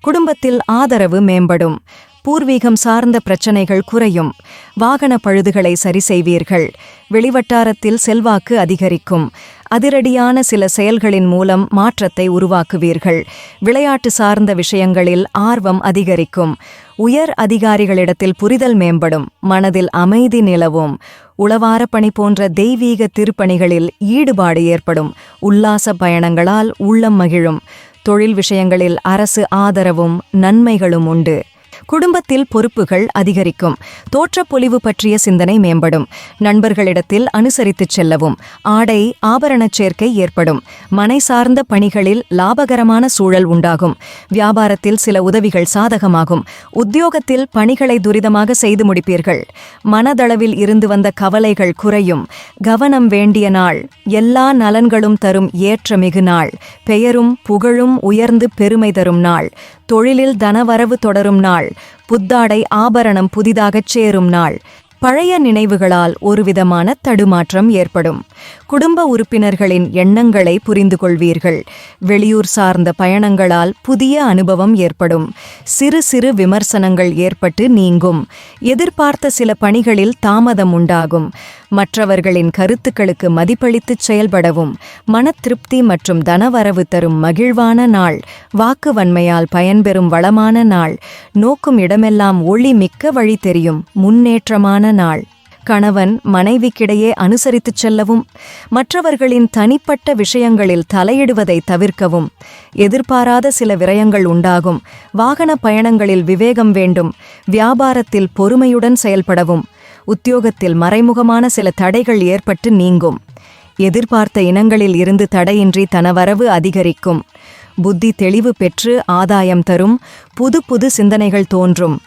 குடும்பத்தில் ஆதரவு மேம்படும். பூர்வீகம் சார்ந்த பிரச்சனைகள் குறையும். வாகன பழுதுகளை சரி செய்வீர்கள். வெளிவட்டாரத்தில் செல்வாக்கு அதிகரிக்கும். அதிரடியான சில செயல்களின் மூலம் மாற்றத்தை உருவாக்குவீர்கள். விளையாட்டு சார்ந்த விஷயங்களில் ஆர்வம் அதிகரிக்கும். உயர் அதிகாரிகளிடத்தில் புரிதல் மேம்படும். மனதில் அமைதி நிலவும். உளவார பணி போன்ற தெய்வீக திருப்பணிகளில் ஈடுபாடு ஏற்படும். உல்லாச பயணங்களால் உள்ளம் மகிழும். தொழில் விஷயங்களில் அரசு ஆதரவும் நன்மைகளும் உண்டு. குடும்பத்தில் பொறுப்புகள் அதிகரிக்கும். தோற்றப்பொலிவு பற்றிய சிந்தனை மேம்படும். நண்பர்களிடத்தில் அனுசரித்துச் செல்லவும். ஆடை ஆபரணச் சேர்க்கை ஏற்படும். மனை சார்ந்த பணிகளில் லாபகரமான சூழல் உண்டாகும். வியாபாரத்தில் சில உதவிகள் சாதகமாகும். உத்தியோகத்தில் பணிகளை துரிதமாக செய்து முடிப்பீர்கள். மனதளவில் இருந்து வந்த கவலைகள் குறையும். கவனம் வேண்டிய நாள். எல்லா நலன்களும் தரும் ஏற்றமிகு நாள். பெயரும் புகழும் உயர்ந்து பெருமை தரும் நாள். தொழிலில் தனவரவு தொடரும் நாள். புத்தாடை ஆபரணம் புதிதாகச் சேரும் நாள். பழைய நினைவுகளால் ஒருவிதமான தடுமாற்றம் ஏற்படும். குடும்ப உறுப்பினர்களின் எண்ணங்களை புரிந்து கொள்வீர்கள். வெளியூர் சார்ந்த பயணங்களால் புதிய அனுபவம் ஏற்படும். சிறு சிறு விமர்சனங்கள் ஏற்பட்டு நீங்கும். எதிர்பார்த்த சில பணிகளில் தாமதம் உண்டாகும். மற்றவர்களின் கருத்துக்களுக்கு மதிப்பளித்துச் செயல்படவும். மன திருப்தி மற்றும் தனவரவு தரும் மகிழ்வான நாள். வாக்குவன்மையால் பயன்பெறும் வளமான நாள். நோக்கும் இடமெல்லாம் ஒளி மிக்க வழி தெரியும். முன்னேற்றமான நாள். கணவன் மனைவிக்கிடையே அனுசரித்துச் செல்லவும். மற்றவர்களின் தனிப்பட்ட விஷயங்களில் தலையிடுவதை தவிர்க்கவும். எதிர்பாராத சில விரயங்கள் உண்டாகும். வாகன பயணங்களில் விவேகம் வேண்டும். வியாபாரத்தில் பொறுமையுடன் செயல்படவும். உத்தியோகத்தில் மறைமுகமான சில தடைகள் ஏற்பட்டு நீங்கும். எதிர்பார்த்த இனங்களில் இருந்து தடையின்றி தனவரவு அதிகரிக்கும். புத்தி தெளிவு பெற்று ஆதாயம் தரும். புது புது சிந்தனைகள் தோன்றும்.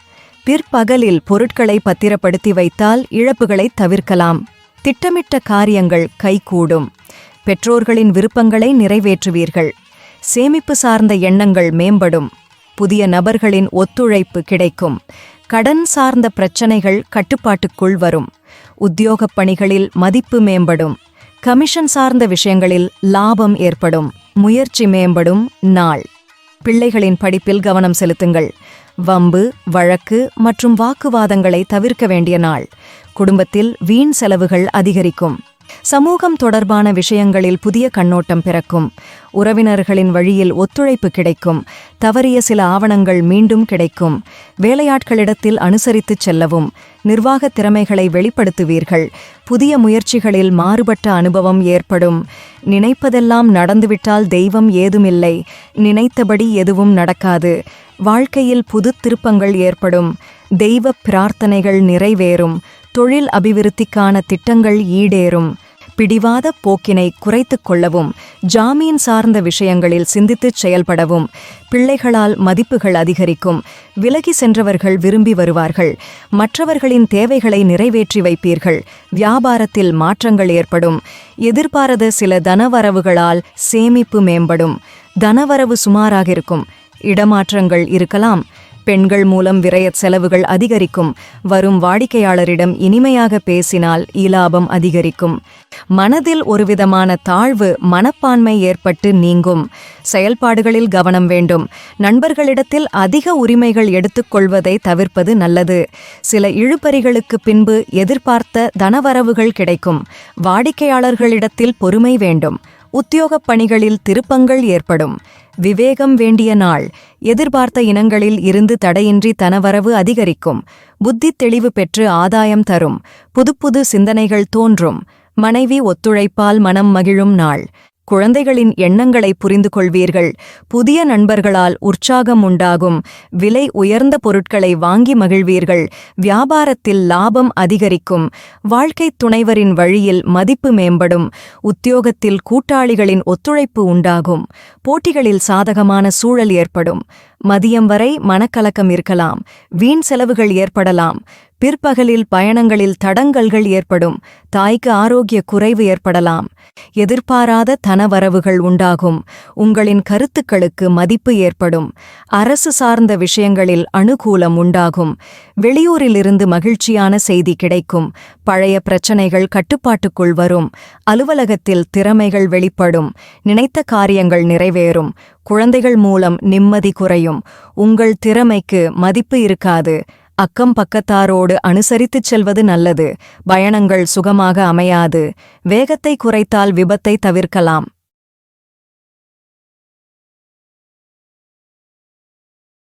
பிற்பகலில் பொருட்களை பத்திரப்படுத்தி வைத்தால் இழப்புகளை தவிர்க்கலாம். திட்டமிட்ட காரியங்கள் கைகூடும். பெற்றோர்களின் விருப்பங்களை நிறைவேற்றுவீர்கள். சேமிப்பு சார்ந்த எண்ணங்கள் மேம்படும். புதிய நபர்களின் ஒத்துழைப்பு கிடைக்கும். கடன் சார்ந்த பிரச்சனைகள் கட்டுப்பாட்டுக்குள் வரும். உத்தியோகப் பணிகளில் மதிப்பு மேம்படும். கமிஷன் சார்ந்த விஷயங்களில் லாபம் ஏற்படும். முயற்சி மேம்படும் நாள். பிள்ளைகளின் படிப்பில் கவனம் செலுத்துங்கள். வம்பு, வழக்கு மற்றும் வாக்குவாதங்களை தவிர்க்க வேண்டிய நாள். குடும்பத்தில் வீண் செலவுகள் அதிகரிக்கும். சமூகம் தொடர்பான விஷயங்களில் புதிய கண்ணோட்டம் பிறக்கும். உறவினர்களின் வழியில் ஒத்துழைப்பு கிடைக்கும். தவறிய சில ஆவணங்கள் மீண்டும் கிடைக்கும். வேலையாட்களிடத்தில் அனுசரித்துச் செல்லவும். நிர்வாகத் திறமைகளை வெளிப்படுத்துவீர்கள். புதிய முயற்சிகளில் மாறுபட்ட அனுபவம் ஏற்படும். நினைப்பதெல்லாம் நடந்துவிட்டால் தெய்வம் ஏதுமில்லை. நினைத்தபடி எதுவும் நடக்காது. வாழ்க்கையில் புது திருப்பங்கள் ஏற்படும். தெய்வ பிரார்த்தனைகள் நிறைவேறும். தொழில் அபிவிருத்திக்கான திட்டங்கள் ஈடேறும். பிடிவாத போக்கினை குறைத்துக் கொள்ளவும். ஜாமீன் சார்ந்த விஷயங்களில் சிந்தித்துச் செயல்படவும். பிள்ளைகளால் மதிப்புகள் அதிகரிக்கும். விலகி சென்றவர்கள் விரும்பி வருவார்கள். மற்றவர்களின் தேவைகளை நிறைவேற்றி வைப்பீர்கள். வியாபாரத்தில் மாற்றங்கள் ஏற்படும். எதிர்பாராத சில தனவரவுகளால் சேமிப்பு மேம்படும். தனவரவு சுமாராக இருக்கும். இடமாற்றங்கள் இருக்கலாம். பெண்கள் மூலம் விரய செலவுகள் அதிகரிக்கும். வரும் வாடிக்கையாளரிடம் இனிமையாக பேசினால் இலாபம் அதிகரிக்கும். மனதில் ஒருவிதமான தாழ்வு மனப்பான்மை ஏற்பட்டு நீங்கும். செயல்பாடுகளில் கவனம் வேண்டும். நண்பர்களிடத்தில் அதிக உரிமைகள் எடுத்துக்கொள்வதை தவிர்ப்பது நல்லது. சில இழுபறிகளுக்கு பின்பு எதிர்பார்த்த தனவரவுகள் கிடைக்கும். வாடிக்கையாளர்களிடத்தில் பொறுமை வேண்டும். உத்தியோகப் பணிகளில் திருப்பங்கள் ஏற்படும். விவேகம் வேண்டிய நாள். எதிர்பார்த்த இனங்களில் இருந்து தடையின்றி தனவரவு அதிகரிக்கும். புத்தி தெளிவு பெற்று ஆதாயம் தரும். புதுப்புது சிந்தனைகள் தோன்றும். மனைவி ஒத்துழைப்பால் மனம் மகிழும் நாள். குழந்தைகளின் எண்ணங்களை புரிந்து கொள்வீர்கள். புதிய நண்பர்களால் உற்சாகம் உண்டாகும். விலை உயர்ந்த பொருட்களை வாங்கி மகிழ்வீர்கள். வியாபாரத்தில் லாபம் அதிகரிக்கும். வாழ்க்கைத் துணைவரின் வழியில் மதிப்பு மேம்படும். உத்தியோகத்தில் கூட்டாளிகளின் ஒத்துழைப்பு உண்டாகும். போட்டிகளில் சாதகமான சூழல் ஏற்படும். மதியம் வரை மனக்கலக்கம் இருக்கலாம். வீண் செலவுகள் ஏற்படலாம். பிற்பகலில் பயணங்களில் தடங்கல்கள் ஏற்படும். தாய்க்கு ஆரோக்கிய குறைவு ஏற்படலாம். எதிர்பாராத தனவரவுகள் உண்டாகும். உங்களின் கருத்துக்களுக்கு மதிப்பு ஏற்படும். அரசு சார்ந்த விஷயங்களில் அனுகூலம் உண்டாகும். வெளியூரிலிருந்து மகிழ்ச்சியான செய்தி கிடைக்கும். பழைய பிரச்சனைகள் கட்டுப்பாட்டுக்குள் வரும். அலுவலகத்தில் திறமைகள் வெளிப்படும். நினைத்த காரியங்கள் நிறைவேறும். குழந்தைகள் மூலம் நிம்மதி குறையும். உங்கள் திறமைக்கு மதிப்பு இருக்காது. அக்கம் பக்கத்தாரோடு அனுசரித்துச் செல்வது நல்லது. பயணங்கள் சுகமாக அமையாது. வேகத்தை குறைத்தால் விபத்தை தவிர்க்கலாம்.